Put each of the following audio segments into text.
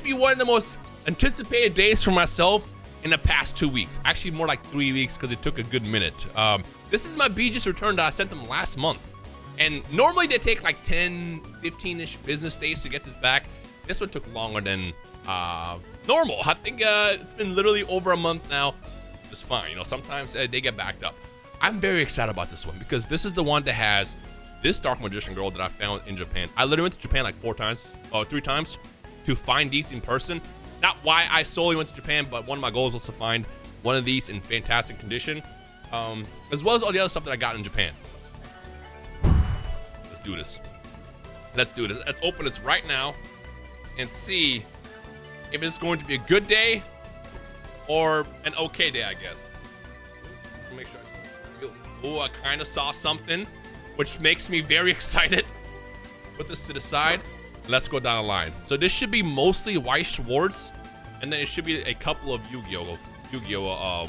be one of the most anticipated days for myself in the past 2 weeks. Actually, more like 3 weeks because it took a good minute. This is my BGS return that I sent them last month. And normally they take like 10, 15-ish business days to get this back. This one took longer than normal. I think it's been literally over a month now. It's fine, you know, sometimes they get backed up. I'm very excited about this one because this is the one that has this Dark Magician girl that I found in Japan. I literally went to Japan like 3 times to find these in person. Not why I solely went to Japan, but one of my goals was to find one of these in fantastic condition, as well as all the other stuff that I got in Japan. Let's do this. Let's do this. Let's open this right now and see if it's going to be a good day or an okay day, I guess. Make sure. Oh, I kind of saw something, which makes me very excited. Put this to the side. Let's go down the line. So this should be mostly Weiss Schwarz, and then it should be a couple of Yu-Gi-Oh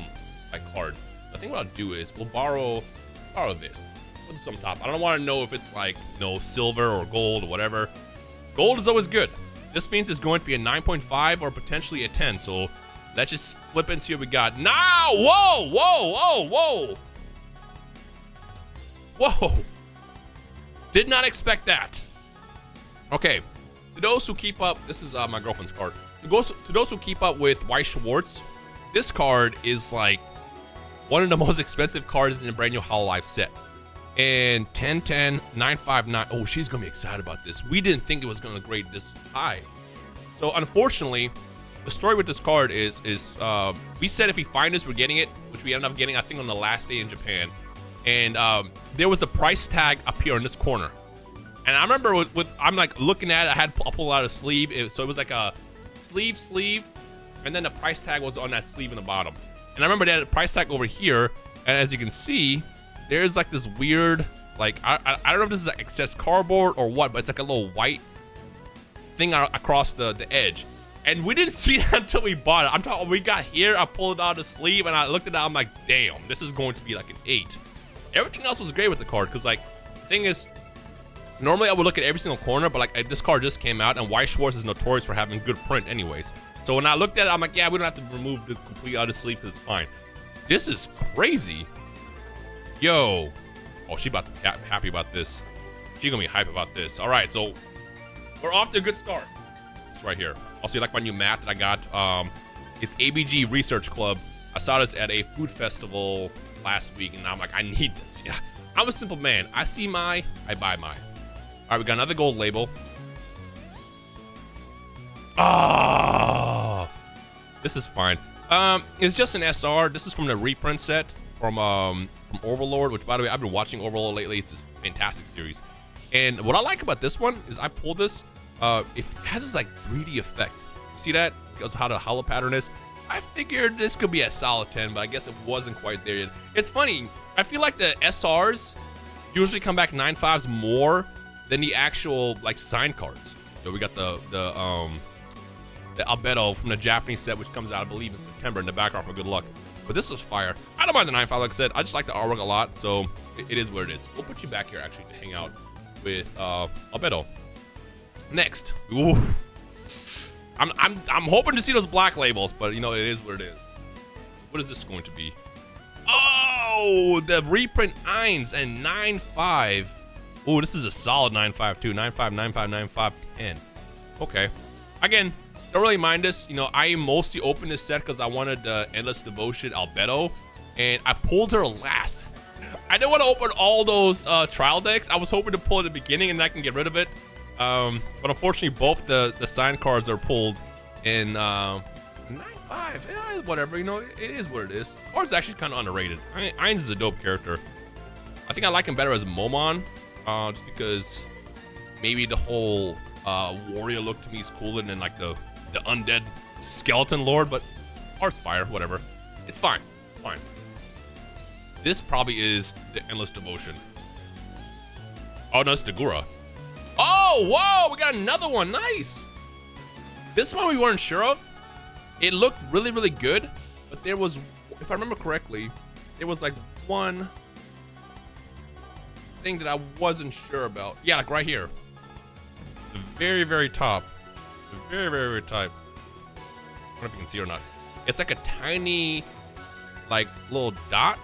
like cards. I think what I'll do is we'll borrow this. Put this on top. I don't want to know if it's like silver or gold or whatever. Gold is always good. This means it's going to be a 9.5 or potentially a 10. So let's just flip and see what we got. Now, whoa, whoa, whoa, whoa. Whoa. Did not expect that. Okay, to those who keep up, this is my girlfriend's card. To those who keep up with Weiss Schwarz, this card is like one of the most expensive cards in the brand new Hololive set. And 1010 959. Oh, she's gonna be excited about this. We didn't think it was gonna grade this high. So unfortunately, the story with this card is we said if we find this, we're getting it, which we ended up getting, I think, on the last day in Japan. And there was a price tag up here in this corner. And I remember I'm like looking at it, I pulled out a sleeve. So it was like a sleeve, and then the price tag was on that sleeve in the bottom. And I remember they had a price tag over here, and as you can see, there's like this weird, like, I don't know if this is like excess cardboard or what, but it's like a little white thing across the edge. And we didn't see that until we bought it. I'm talking, we got here, I pulled it out of the sleeve, and I looked at it, I'm like, damn, this is going to be like an 8. Everything else was great with the card, because like, the thing is, normally I would look at every single corner, but like this card just came out, and Weiss Schwarz is notorious for having good print anyways. So when I looked at it, I'm like, yeah, we don't have to remove the complete out of sleeve because it's fine. This is crazy. Yo. Oh, she about to be happy about this. She gonna be hype about this. All right, so we're off to a good start. It's right here. Also, you like my new mat that I got? It's ABG Research Club. I saw this at a food festival last week, and I'm like, I need this. Yeah, I'm a simple man. I see my, I buy my. All right, we got another gold label. Ah, this is fine. It's just an SR. This is from the reprint set from Overlord, which, by the way, I've been watching Overlord lately. It's a fantastic series. And what I like about this one is I pulled this. It has this like 3D effect. See that? That's how the hollow pattern is. I figured this could be a solid 10, but I guess it wasn't quite there yet. It's funny. I feel like the SRs usually come back 9.5s more than the actual like sign cards. So we got the Albedo from the Japanese set, which comes out, I believe, in September in the background for good luck. But this was fire. I don't mind the 9.5, like I said. I just like the artwork a lot, so it is what it is. We'll put you back here actually to hang out with Albedo. Next, ooh, I'm hoping to see those black labels, but you know it is what it is. What is this going to be? Oh, the reprint 9s and 9.5. Oh, this is a solid 9.5 too. 9.5, 9.5, 9.5, 10. Okay. Again, don't really mind this. You know, I mostly opened this set because I wanted the Endless Devotion Albedo, and I pulled her last. I didn't want to open all those trial decks. I was hoping to pull at the beginning and I can get rid of it. But unfortunately, both the signed cards are pulled in 9.5. Yeah, whatever, you know, it is what it is. Card's actually kind of underrated. Ainz is a dope character. I think I like him better as Momon, just because maybe the whole warrior look to me is cooler than like the undead skeleton lord, but art's fire, whatever. It's fine, fine. This probably is the Endless Devotion. Oh no, it's Dagura. Oh, whoa, we got another one, nice. This one we weren't sure of. It looked really, really good, but there was, if I remember correctly, there was like one thing that I wasn't sure about. Yeah, like right here. The very, very top. The very, very, very top. don't know if you can see it or not. It's like a tiny, like, little dot.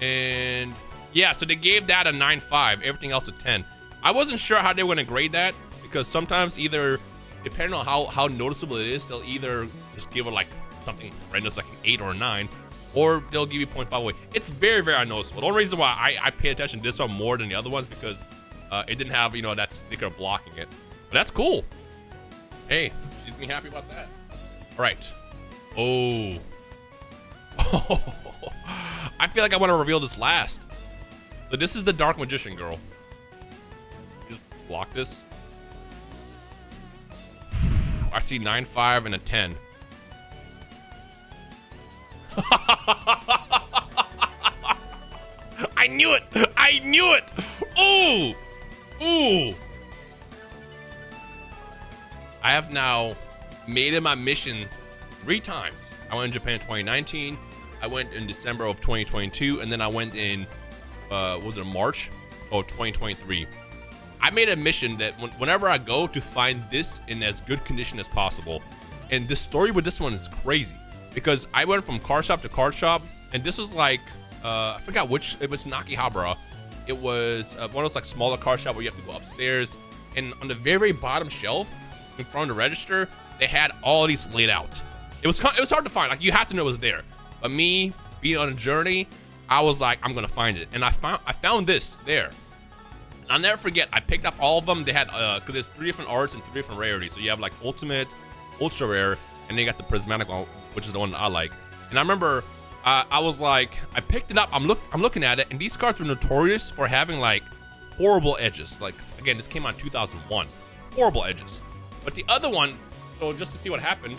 And yeah, so they gave that a 9.5, everything else a 10. I wasn't sure how they were gonna grade that, because sometimes either, depending on how noticeable it is, they'll either just give it like something horrendous like an 8 or a 9, or they'll give you 0.5 away. It's very, very unnoticeable. The only reason why I paid attention to this one more than the other ones, because it didn't have, you know, that sticker blocking it. But that's cool. Hey, she's me happy about that. All right. Oh. I feel like I want to reveal this last. So this is the Dark Magician girl. Just block this. I see 9.5 and a 10. I knew it! I knew it! Ooh! Ooh! I have now made it my mission 3 times. I went in Japan in 2019. I went in December of 2022, and then I went in, was it March of 2023. I made a mission that whenever I go, to find this in as good condition as possible. And the story with this one is crazy, because I went from car shop to car shop, and this was like, I forgot which, it was Nakihabara. It was one of those like smaller car shop where you have to go upstairs, and on the very bottom shelf in front of the register, they had all these laid out. It was hard to find, like you have to know it was there. But me being on a journey, I was like, I'm gonna find it, and I found this there. I'll never forget, I picked up all of them. They had, because there's 3 different arts and 3 different rarities. So you have like Ultimate, Ultra Rare, and then you got the Prismatic one, which is the one that I like. And I remember, I was like, I picked it up, I'm looking at it, and these cards were notorious for having like horrible edges. Like, again, this came out in 2001. Horrible edges. But the other one, so just to see what happened,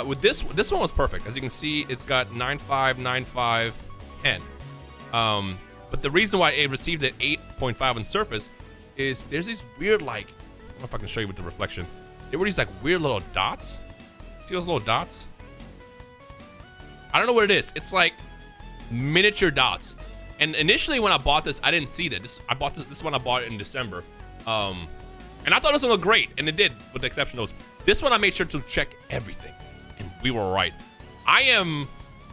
with this one was perfect. As you can see, it's got 9.5, 9.5, 10. But the reason why it received an 8.5 on surface is there's these weird, like, I don't know if I can show you with the reflection. There were these like weird little dots. See those little dots? I don't know what it is. It's like miniature dots. And initially when I bought this, I didn't see that. I bought this one I bought it in December. And I thought this one looked great, and it did, with the exception of those. This one I made sure to check everything, and we were right. I am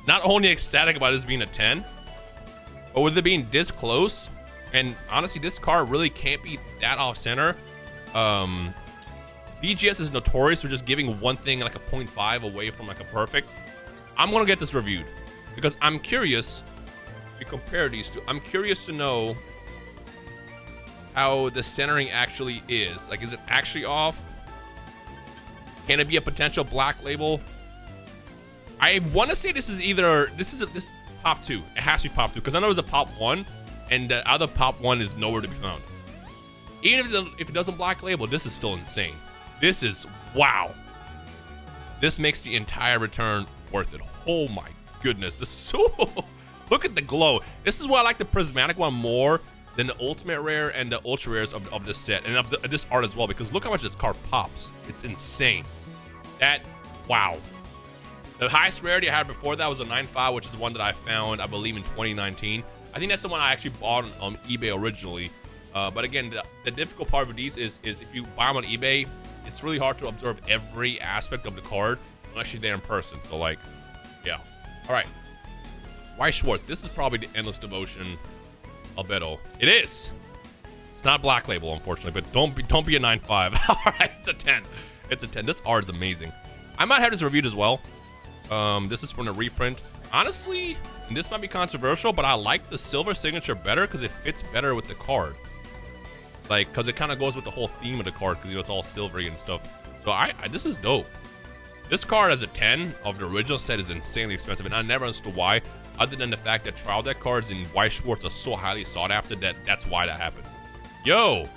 not only ecstatic about this being a 10, but with it being this close, and honestly, this card really can't be that off center. BGS is notorious for just giving one thing like a 0.5 away from like a perfect. I'm gonna get this reviewed because I'm curious. If you compare these two, I'm curious to know how the centering actually is. Like, is it actually off? Can it be a potential black label? I want to say this is either this pop 2. It has to be pop 2 because I know there's a pop 1, and the other pop 1 is nowhere to be found. Even if it doesn't black label, this is still insane. This is wow. This makes the entire return worth it. Oh my goodness, this is so. Look at the glow. This is why I like the prismatic one more than the ultimate rare and the ultra rares of this set, and of this art as well, because look how much this card pops. It's insane. That, wow. The highest rarity I had before that was a 9.5, which is one that I found, I believe, in 2019. I think that's the one I actually bought on eBay originally. But again, the difficult part of these is if you buy them on eBay, it's really hard to observe every aspect of the card unless you're there in person. So, like, yeah. All right. Weiss Schwarz. This is probably the Endless Devotion Albedo. It is. It's not black label, unfortunately, but don't be a 9.5. All right, it's a 10. It's a 10. This art is amazing. I might have this reviewed as well. This is from the reprint. Honestly, and this might be controversial, but I like the silver signature better because it fits better with the card. Like, because it kind of goes with the whole theme of the card, because, you know, it's all silvery and stuff. So this is dope. This card as a 10 of the original set is insanely expensive, and I never understood why, other than the fact that trial deck cards in Weiss Schwarz are so highly sought after that's why that happens. Yo,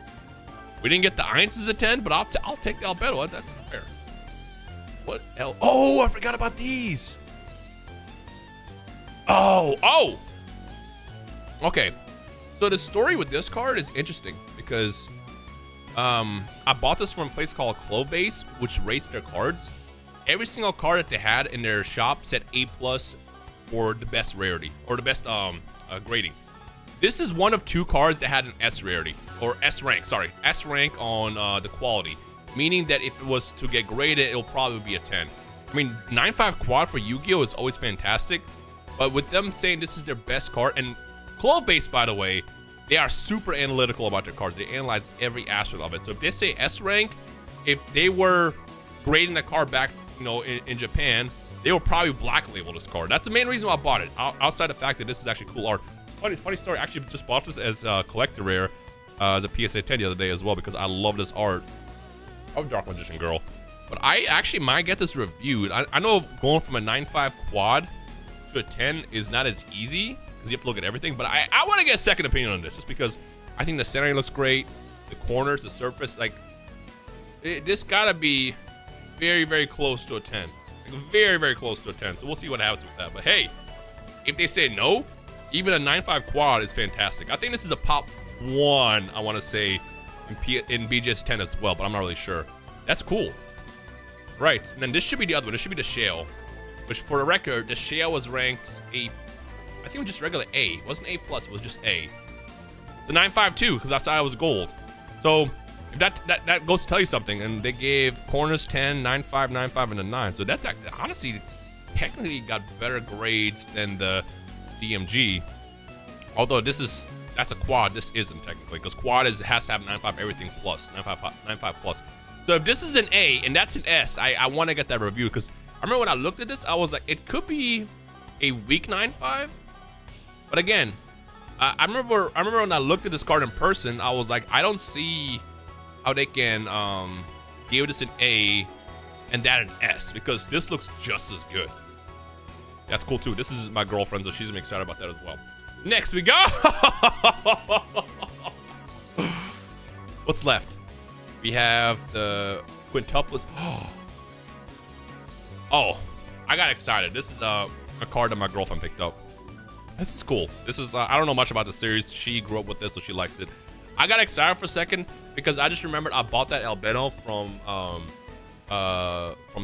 we didn't get the Eins as a 10, but I'll take the Albedo. That's fair. What else? Oh, I forgot about these. Oh. Okay. So the story with this card is interesting because I bought this from a place called Clove Base, which rates their cards. Every single card that they had in their shop said A+ for the best rarity or the best grading. This is one of 2 cards that had an S rarity or S rank. Sorry, S rank on the quality, meaning that if it was to get graded, it'll probably be a 10. I mean, 9.5 quad for Yu-Gi-Oh! Is always fantastic, but with them saying this is their best card, and Clove Base, by the way, they are super analytical about their cards. They analyze every aspect of it. So if they say S rank, if they were grading the card back, you know, in Japan, they will probably black label this card. That's the main reason why I bought it. Outside the fact that this is actually cool art. Funny story. I actually just bought this as a collector rare, as a PSA 10 the other day as well, because I love this art of Dark Magician Girl. But I actually might get this reviewed. I know going from a 9.5 quad to a 10 is not as easy because you have to look at everything, but I want to get a second opinion on this just because I think the centering looks great, the corners, the surface, like this gotta be very, very close to a 10. Like very, very close to a 10. So we'll see what happens with that. But hey, if they say no, even a 9.5 quad is fantastic. I think this is a pop 1, I want to say, in BGS 10 as well, but I'm not really sure. That's cool. Right, and then this should be the other one. This should be the Shale, which for the record, the Shale was ranked I think it was just regular A. It wasn't A+, it was just A. The 9.5 too, because I saw it was gold. So if that goes to tell you something, and they gave corners 10, 9.5, 9.5, and a 9. So that's honestly technically got better grades than the DMG. Although that's a quad, this isn't technically, because quad has to have 9.5 everything plus, 9.5 plus. So if this is an A and that's an S, I want to get that review, because I remember when I looked at this, I was like, it could be a weak 9.5. But again, I remember when I looked at this card in person, I was like, I don't see how they can give this an A and that an S, because this looks just as good. That's cool too. This is my girlfriend, so she's gonna be excited about that as well. Next we go. What's left? We have the Quintuplets. Oh, I got excited. This is a card that my girlfriend picked up. This is cool. This is I don't know much about the series. She grew up with this, so she likes it. I got excited for a second because I just remembered I bought that Albedo from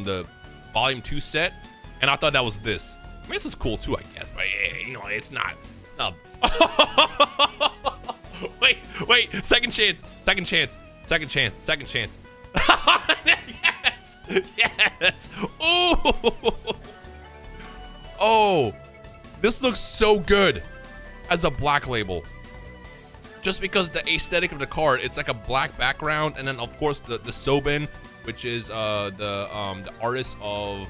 the Volume 2 set, and I thought that was this. I mean, this is cool too, I guess, but you know, it's not. It's not. Wait, second chance. Yes. Ooh. Oh, this looks so good as a black label. Just because the aesthetic of the card, it's like a black background, and then of course the Sobin, which is the artist of,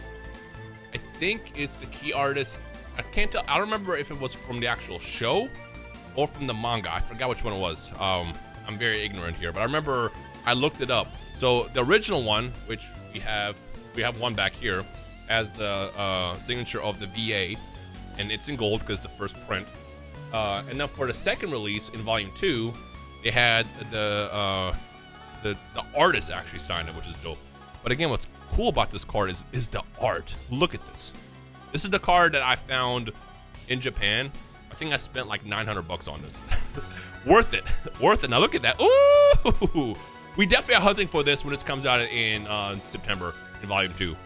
I think it's the key artist. I can't tell. I don't remember if it was from the actual show or from the manga. I forgot which one it was. I'm very ignorant here, but I remember I looked it up. So the original one, which we have one back here, as the signature of the VA, and it's in gold because it's the first print. And then for the second release in Volume 2, they had the artist actually signed it, which is dope. But again, what's cool about this card is the art. Look at this. This is the card that I found in Japan. I think I spent like $900 on this. Worth it. Now look at that. Ooh, we definitely are hunting for this when it comes out in September in Volume 2.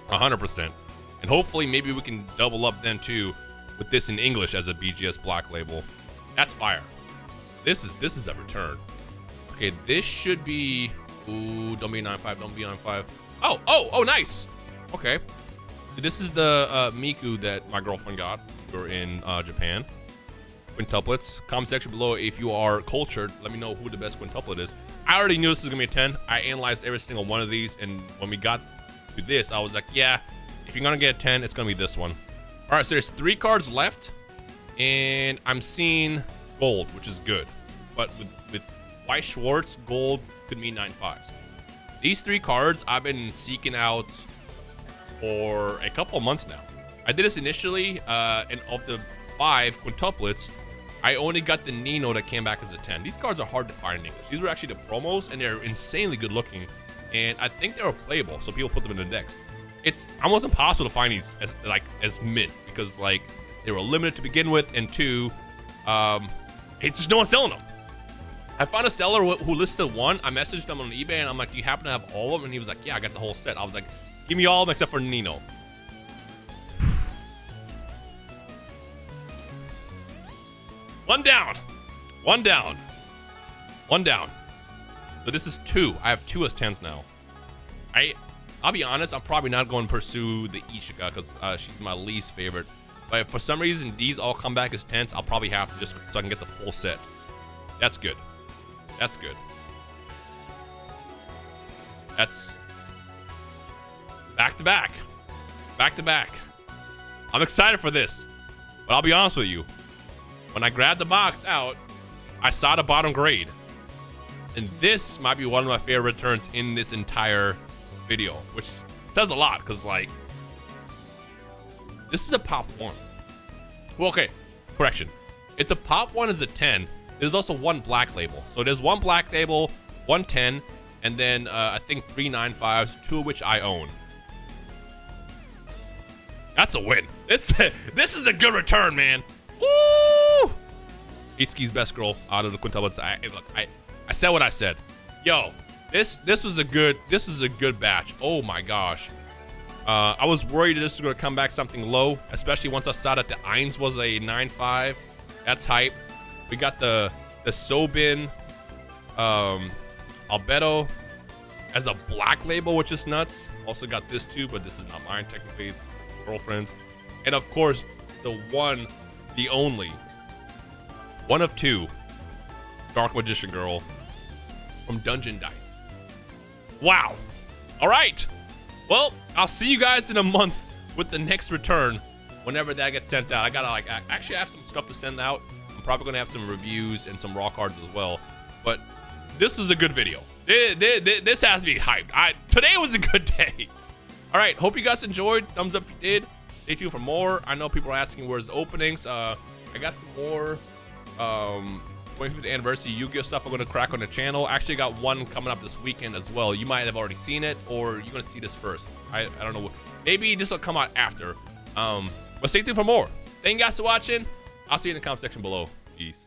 100%. And hopefully maybe we can double up then too with this in English as a BGS black label. That's fire. This is a return. Okay, this should be, ooh, don't be 9.5, don't be 9.5. Oh, nice. Okay. This is the Miku that my girlfriend got. We're in Japan. Quintuplets. Comment section below if you are cultured. Let me know who the best quintuplet is. I already knew this was gonna be a 10. I analyzed every single one of these, and when we got to this, I was like, yeah, if you're gonna get a 10, it's gonna be this one. All right, so there's 3 cards left, and I'm seeing gold, which is good. But with Weiss Schwarz, gold could mean 9.5s. These 3 cards I've been seeking out for a couple of months now. I did this initially, and of the 5 quintuplets, I only got the Nino that came back as a 10. These cards are hard to find in English. These were actually the promos, and they're insanely good looking. And I think they were playable, so people put them in the decks. It's almost impossible to find these as mint, because like they were limited to begin with, and 2, it's just no one's selling them. I found a seller who listed 1. I messaged him on eBay, and I'm like, do you happen to have all of them? And he was like, yeah, I got the whole set. I was like, give me all of them except for Nino. One down. So this is 2. I have 2 as 10s now. I'll be honest, I'm probably not going to pursue the Ishika because she's my least favorite. But if for some reason these all come back as 10s, I'll probably have to just so I can get the full set. That's good. That's good. That's back to back. Back to back. I'm excited for this. But I'll be honest with you. When I grabbed the box out, I saw the bottom grade. And this might be one of my favorite returns in this entire video, which says a lot because, like, this is a pop 1. Well, okay, correction. It's a pop 1 is a 10. There's also one black label. So there's one black label, 110, and then I think 3 9.5s, 2 of which I own. That's a win. This is a good return, man. Woo! Itsuki's best girl out of the quintuplets. I said what I said. Yo, this was a good batch. Oh my gosh. I was worried this was gonna come back something low, especially once I saw that the Eins was a 9.5. That's hype. We got the Sobin Albedo as a black label, which is nuts. Also got this too, but this is not mine technically. It's girlfriend's. And of course, the one, the only, one of 2, Dark Magician Girl from Dungeon Dice. Wow. All right. Well, I'll see you guys in a month with the next return, whenever that gets sent out. I gotta actually have some stuff to send out. I'm probably gonna have some reviews and some raw cards as well. But this is a good video. This has to be hyped. Today was a good day. All right, hope you guys enjoyed. Thumbs up if you did. Stay tuned for more. I know people are asking where's the openings. I got some more 25th anniversary Yu-Gi-Oh stuff I'm gonna crack on the channel. Actually got one coming up this weekend as well. You might have already seen it, or you're gonna see this first. I don't know. Maybe this will come out after. But stay tuned for more. Thank you guys for watching. I'll see you in the comment section below. Peace.